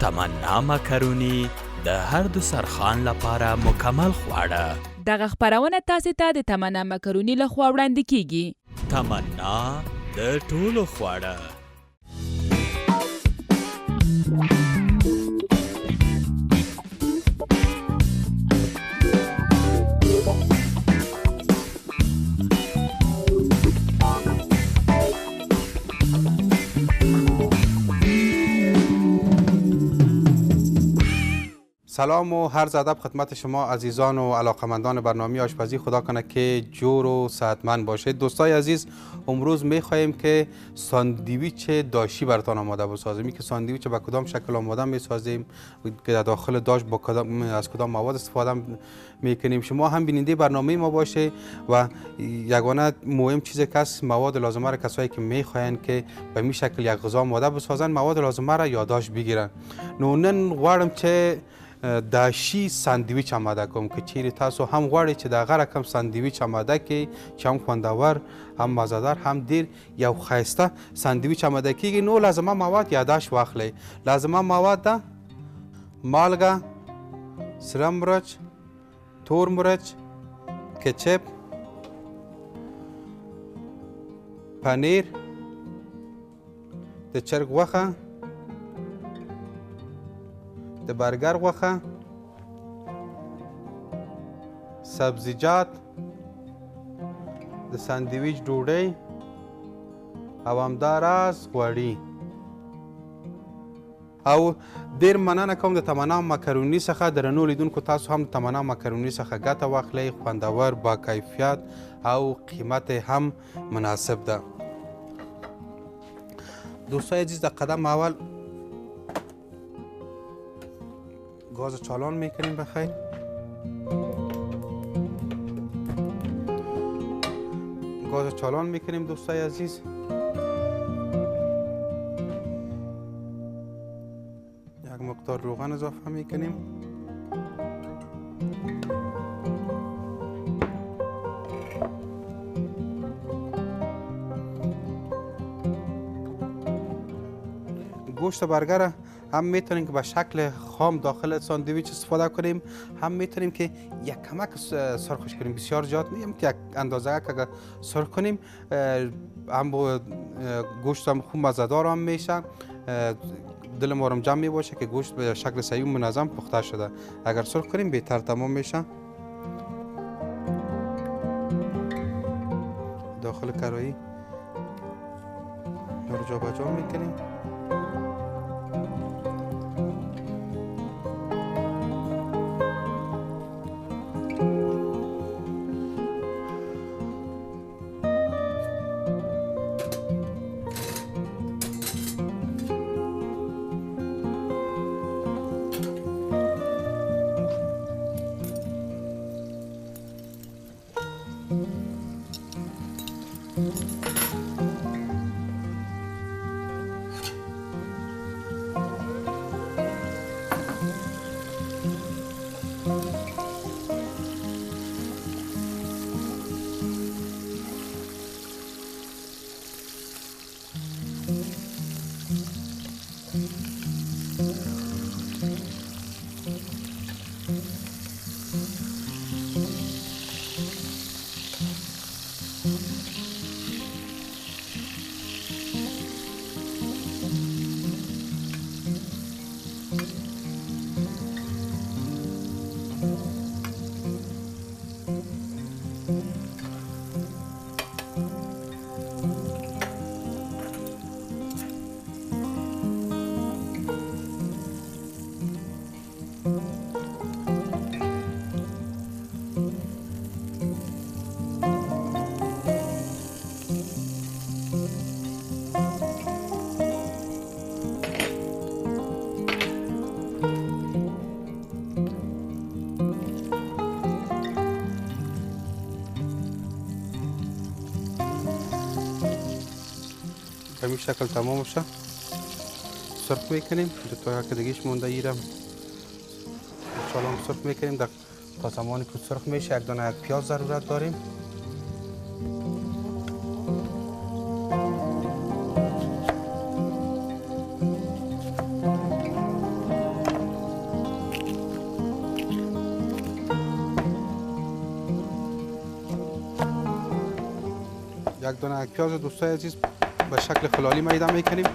تمنا مکروني د هر دسترخوان لپاره مکمل خواړه. دغه خپرونه تاسې ته د تمنا مکروني لخوا وړاندې کیږي. تمنا د ټولو خواړه. سلام و عرض ادب خدمت شما عزیزان و علاقمندان برنامه آشپزی. خدا کنه که جور و صحتمند باشید. دوستای عزیز، امروز می‌خواهیم که ساندویچ داشی براتون آماده بسازیم. که ساندویچ با کدام شکل آماده می‌سازیم، که داخل داش با از کدام مواد استفاده می‌کنیم. شما هم بیننده برنامه ما باشه و یگانه مهم چیزی که است، مواد لازمه را کسایی که می‌خواهند که به این شکل یک غذا آماده بسازن، مواد لازمه را یادداشت بگیرن. نن غواړم چې داشی ساندویچ آماده کوم که چیرې تاسو هم غواړئ چې دغه رقم ساندویچ آماده کړئ چې هم خوندور، هم مزهدار، هم ډیر یو ښایسته ساندویچ آماده کیږي. نو لازمه مواد یادداشت واخلئ. لازمه مواد ده مالګه، سره مرچ، تور مرچ، کچپ، پنیر، د چرګ غوښه، د برګر غوښه، سبزیجات، د ساندویچ ډوډۍ او همداراز غوړي. او ډیر مننه کوم د تمنا مکروني څخه. درنو لیدونکو، تاسو هم د تمنا مکروني څخه ګټه واخلئ. خوندور، با کیفیت او قیمت هم مناسب ده. دوستای عزیز، در قدم اول گاز چالان میکنیم بخیر. گاز چالان میکنیم دوستای عزیز. یک مقدار روغن اضافه میکنیم. گوشت برگر هم میتونیم که به شکل خام داخل ساندویچ استفاده کنیم، هم میتونیم که یک کمک سرخش کنیم. بسیار زیاد نیم که یک اندازه که سرخ کنیم هم گوشت هم خوب مزهدار هم میشه. دل ما رو جمع می باشه که گوشت به شکل صحیح و منظم پخته شده. اگر سرخ کنیم بهتر تمام میشه. داخل کراهی رو جا بجا میکنیم. به این شکل تمام شه. سرخ میکنیم. دو تا که دیگهش مونده ایرم چالان سرخ میکنیم. تا زمانی که سرخ میشه یک دانه پیاز ضرورت داریم. یک دانه پیاز دوستای عزیز به شکل خلالی میده میکنیم.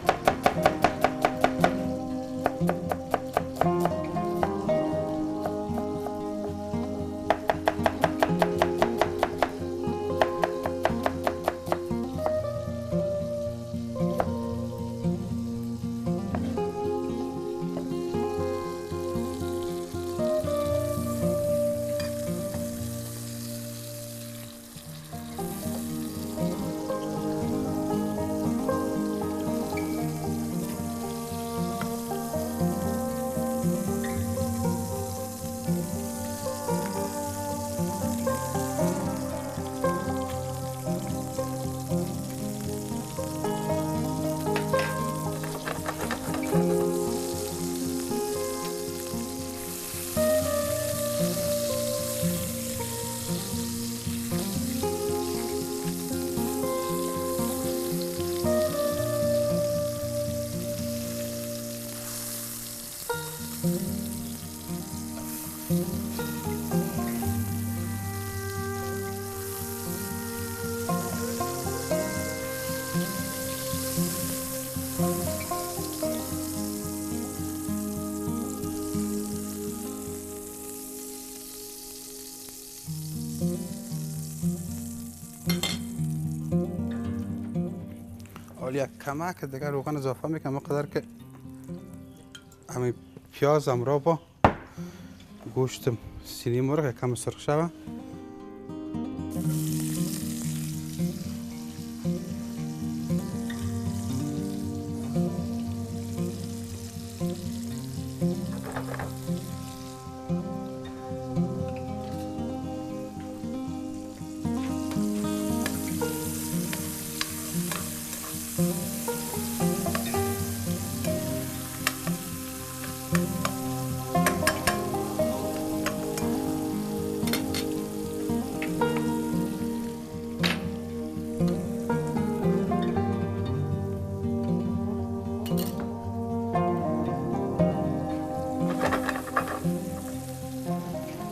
حالا یک کمک دیگر روغن اضافه میکنم اونقدر که همین پیاز همراه با گوشت سینی مرغ کم سرخ شوه.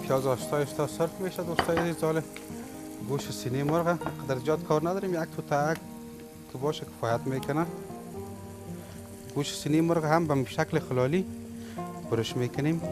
پیاز آشتا سرخ میشه دوستای عزیز. حالا گوشت سینه مرغ قدر زیاد کار نداریم، یک تو تک که باشه کفایت میکنه. گوشت سینه مرغ هم به شکل خلالی برش میکنیم.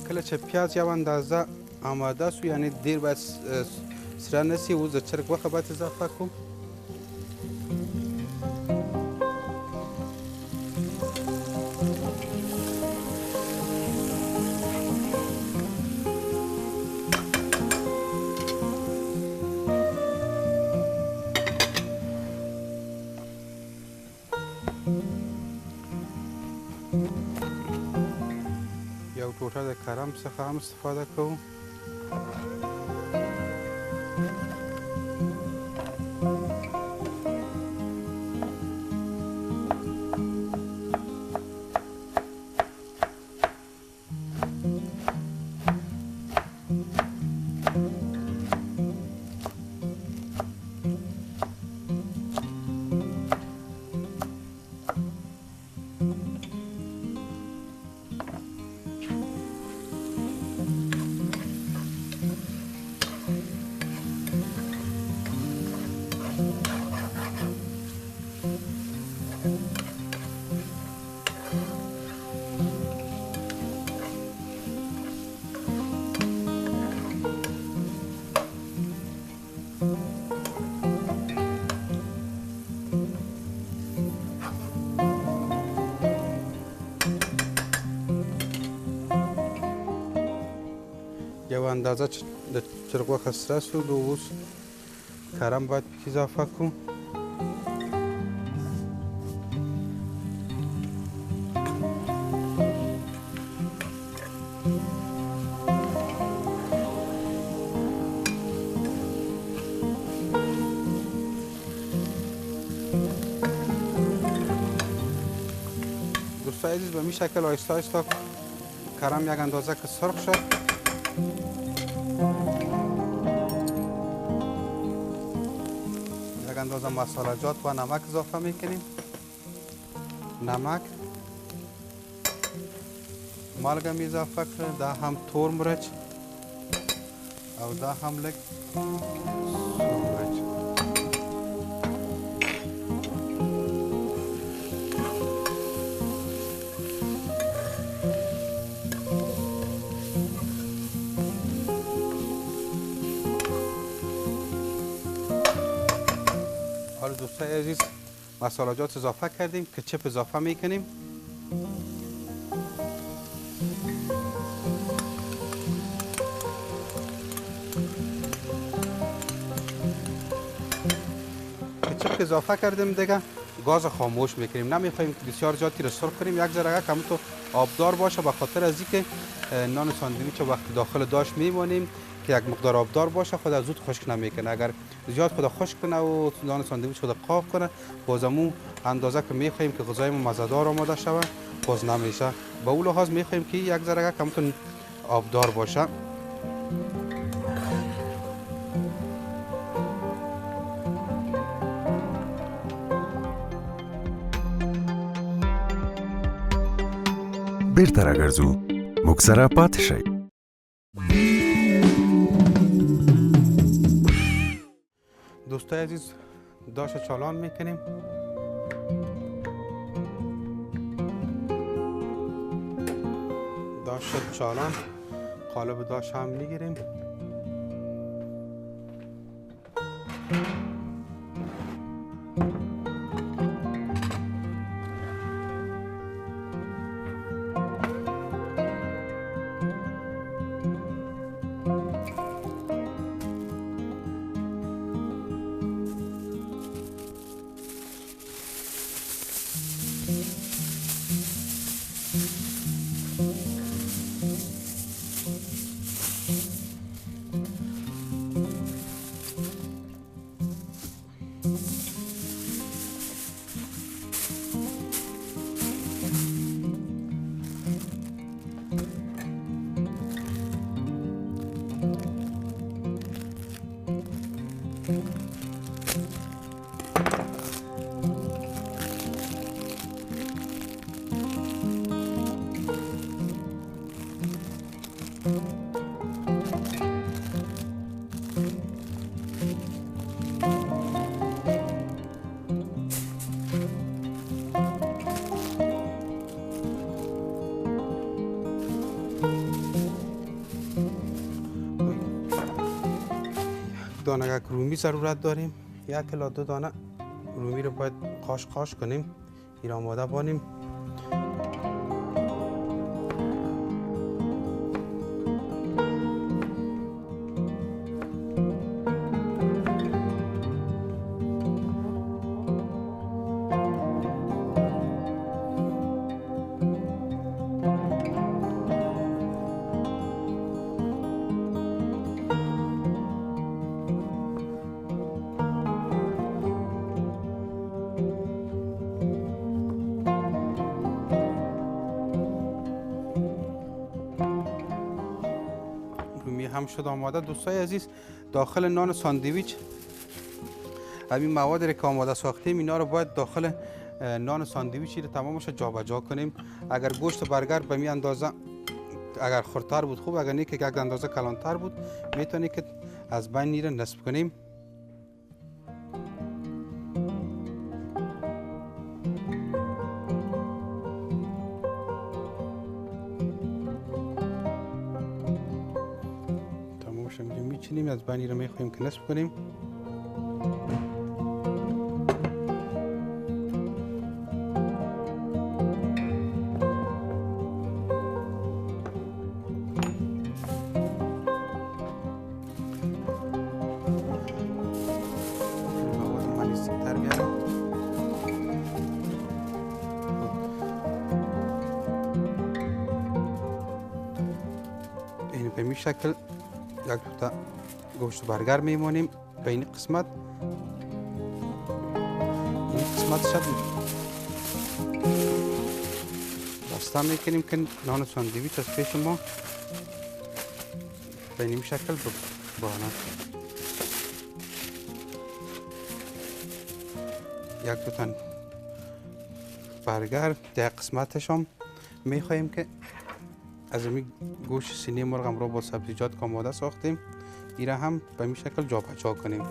کله چې پیاز یو اندازه آماده سو، یعنی دیر باید سره نسی، اوس د چرګ غوښه باید اضافه کوم. یو ټوټه د کرم څخه هم استفاده کوو. یو اندازه د چرګ غوښه سره سو، اوس کرم باید پکې اضافه کړو. دوستای عزیز به این شکل آهسته آهسته کرم یک اندازه که سرخ شد یک اندازه مسالجات و نمک اضافه میکنیم. نمک، مالگه می اضافه کنیم، ده هم تور مرچ او ده هم لگ سور مرچ. حالا دوستای عزیز مسالجات اضافه کردیم، کچپ اضافه میکنیم. کچپ اضافه کردیم دیگه گاز خاموش میکنیم. نمیخوایم که بسیار زیادی رو سرخ کنیم، یک ذره کم تو آبدار باشه به خاطر از اینکه نان ساندویچ وقتی داخل داش میمونیم که یک مقدار آبدار باشه خود زود خشک نمیکنه. اگر زیاد خود خشک کنه و نان ساندویچ خود قاق کنه بازمون اندازه که میخوایم که غذایمون مزه‌دار آماده شود باز نمیشه. به اون لحاظ میخوایم که یک ذره کم تو آبدار باشه. بیرته راگرځو موږ سره پاتې شئ. دوستای عزیز داش چالان میکنیم. داش چالان قالب داش هم میگیریم. دانه رومی ضرورت داریم. 1 الی 2 دانه رومی رو باید قاش کنیم. این آماده بانیم. هم شد آماده. دوستای عزیز داخل نان ساندویچ همین مواد که آماده ساختیم اینا رو باید داخل نان ساندویچی رو تمامش جابجا کنیم. اگر گوشت برگر به می اندازه اگر خردتر بود خوب، اگر نه که یک اندازه کلانتر بود میتونی که از بین نیره نصف کنیم. میچینیم از بینی رو میخوایم که نصف کنیم. مواد مالیستیک‌تر بیارم. این به این شکل یک تا گوشت برگر میمونیم به این قسمت. این قسمت شد آهسته میکنیم که نان ساندویچ از پیش ما به این شکل بباند. یک دو تن برگر در قسمتش هم میخواییم که از این گوشت سینه مرغ را با سبزیجات که آماده ساختیم ایره هم به این شکل جابجا کنیم.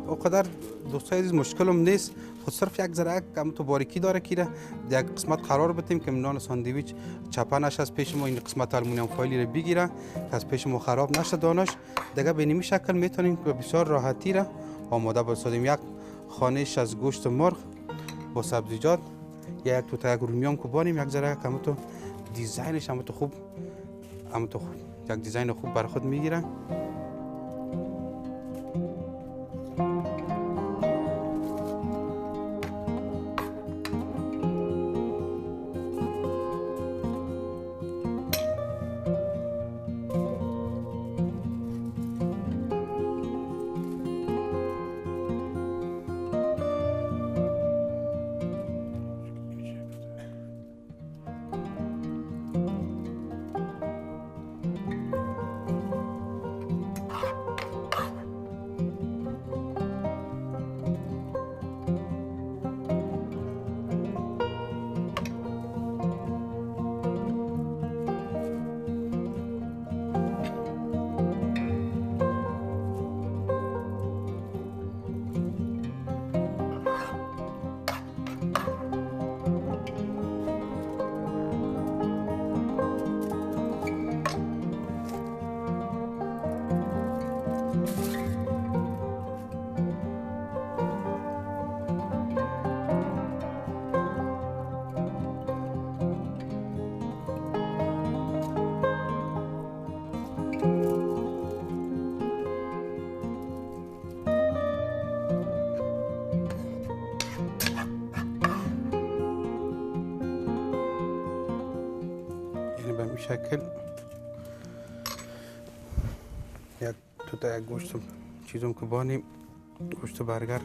اوقدر دوستای عزیز مشکلم نیست، خود صرف یک ذره کم تو باریکی داره که در یک قسمت قرار بدیم که نان ساندویچ چپنش از پیش ما این قسمت آلومینیوم فایلی رو بگیره که از پیش ما خراب نشه دانش. دیگه به این شکل میتونیم به بسیار راحتی را آماده بسازیم. یک خانهش از گوشت مرغ با سبزیجات، یک تو تا یک رومیام که بانیم، یک ذره کم تو دیزاینش هم تو خوب یک دیزاین خوب بر خود میگیره. به این شکل یک تو تا یک گوشت چیزم که بانیم گوشت برگر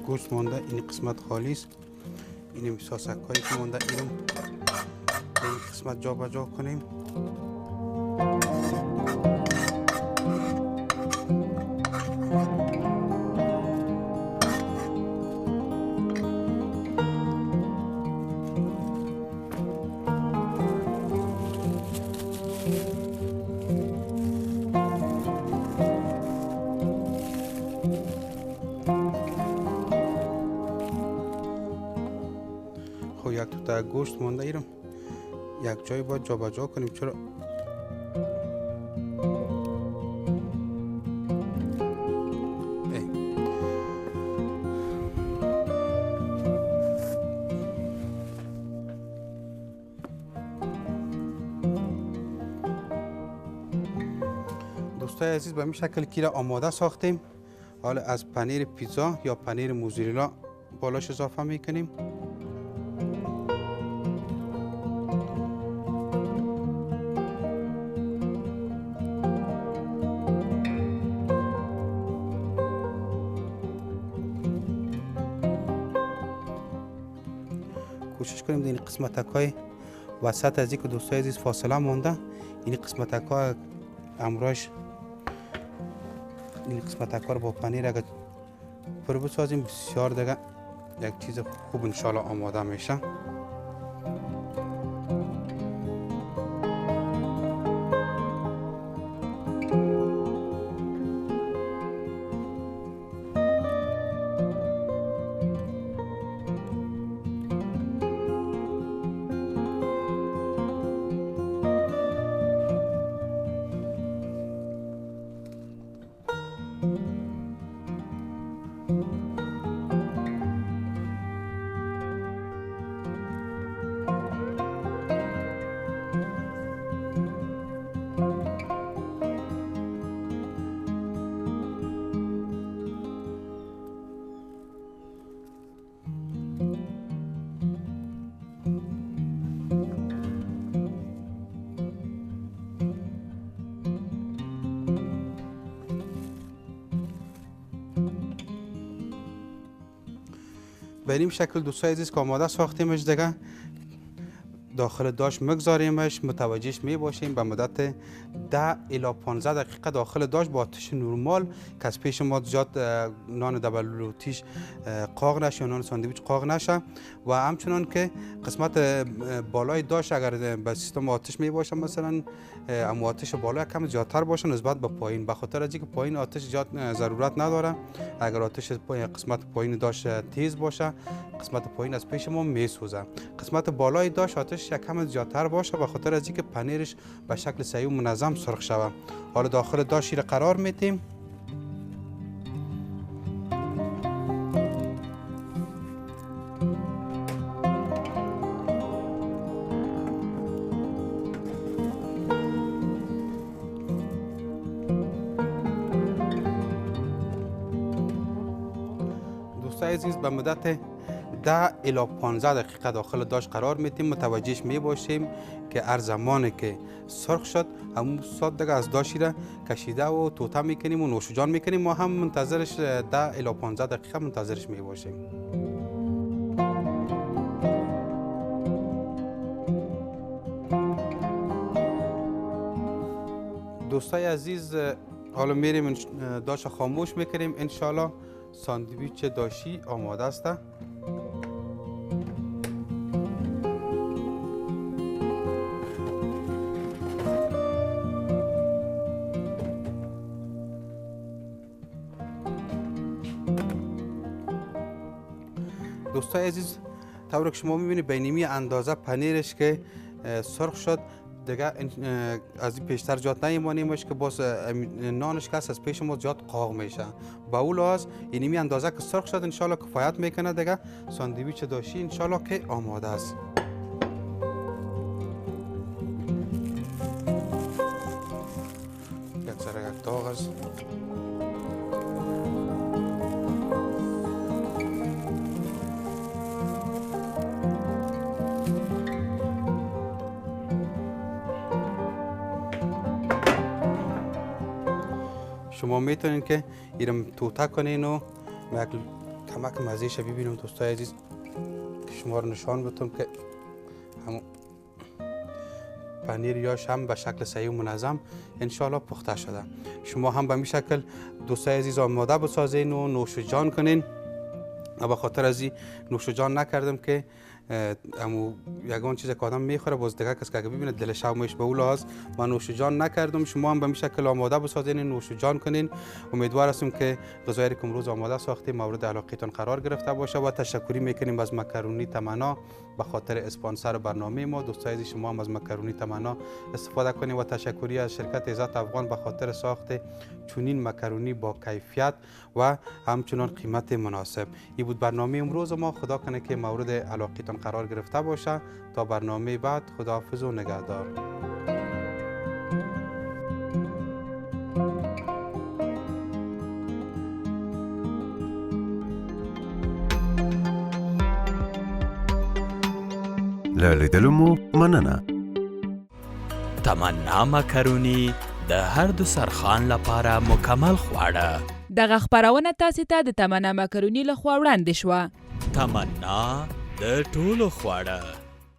گوشت مونده، این قسمت خالی است. این ساسک هایی که مونده اینو این قسمت جا به جا کنیم. خب یک توته گوشت مونده ایرم یک جای باید جا به جا کنیم. چرا دوستای عزیز به این شکل کی را آماده ساختیم. حالا از پنیر پیتزا یا پنیر موزارلا بالاش اضافه میکنیم. کوشش کنیم این قسمت‌های وسط از این که دوستای عزیز فاصله مونده، این قسمت‌ها امروز این قسمت‌ها رو با پنیر اگر پر بسازیم بسیار دیگه یک چیز خوب انشالله آماده میشه. به این شکل دوستای عزیز که آماده ساختیمش دیگه داخل داش مگذاریمش، متوجهش می باشیم به مدت 10 الی 15 دقیقه داخل داش با آتش نرمال که از پیش ما زیاد نان دبل روتیش قاق نشه یا نان ساندویچ قاق نشه و همچنان که قسمت بالای داش اگر به سیستم آتش می باشه مثلا اما آتش بالا کم زیادتر باشه نسبت به پایین، به خاطر از اینکه پایین آتش زیاد ضرورت نداره. اگر آتش قسمت پایین داش تیز باشه قسمت پایین از پیش ما می سوزه. قسمت بالای داش آتش کم زیادتر باشه به خاطر از اینکه پنیرش به شکل صحیح و منظم سرخ شود. حالا داخل داشی را قرار میدیم. دوستای عزیز به مدت 10 الی 15 دقیقه داخل داش قرار میدیم. متوجهش می باشیم که هر زمانی که سرخ شد همون ساعت دیگه از داشی را کشیده و توته میکنیم و نوشجان میکنیم. ما هم منتظرش 10 الی 15 دقیقه منتظرش می باشیم. دوستای عزیز حالا میریم داش خاموش میکنیم. انشالله ساندویچ داشی آماده است. دوستای عزیز طور که شما میبینید به نیمی اندازه پنیرش که سرخ شد دیگه از این پیشتر جات نیمانیمش که باز نانش که از پیش ما زیاد قاق میشه. با اون لحاظ این نیمی اندازه که سرخ شد انشالله کفایت میکنه دیگه ساندویچ داشی انشالله که آماده است. یک ذره یک داغ است. شما میتونین که ایرم توته کنین و یک کمک مزهش ببینم دوستای عزیز که شما رو نشان بدم که همون پنیر یاش هم به شکل صحیح و منظم انشالله پخته شده. شما هم به این شکل دوستای عزیز آماده بسازین و نوش جان کنین. به خاطر از این نوش جان نکردم که امو یگان چیز که آدم میخوره باز دیگه کس که اگه ببینه دلش شومش به اون لحاظ من نوش جان نکردم. شما هم به این شکل آماده بسازین نوش جان کنین. امیدوار هستم که غذایی که امروز آماده ساختیم مورد علاقتون قرار گرفته باشه و تشکری میکنیم از مکرونی تمنا به خاطر اسپانسر برنامه ما. دوستای عزیز شما هم از مکرونی تمنا استفاده کنید و تشکری از شرکت عزت افغان به خاطر ساخت چنین مکرونی با کیفیت و همچنان قیمت مناسب. این بود برنامه امروز ما. خدا کنه که مورد علاقتون قرار گرفته باشه. تا برنامه بعد خداحافظ و نگهدار. له لیدلو مو مننه. تمنا مکروني د هر دسترخوان لپاره مکمل خواړه. دغه خپرونه تاسې ته د تمنا مکروني لخوا وړاندې شوه. تمنا د ټولو خواړه.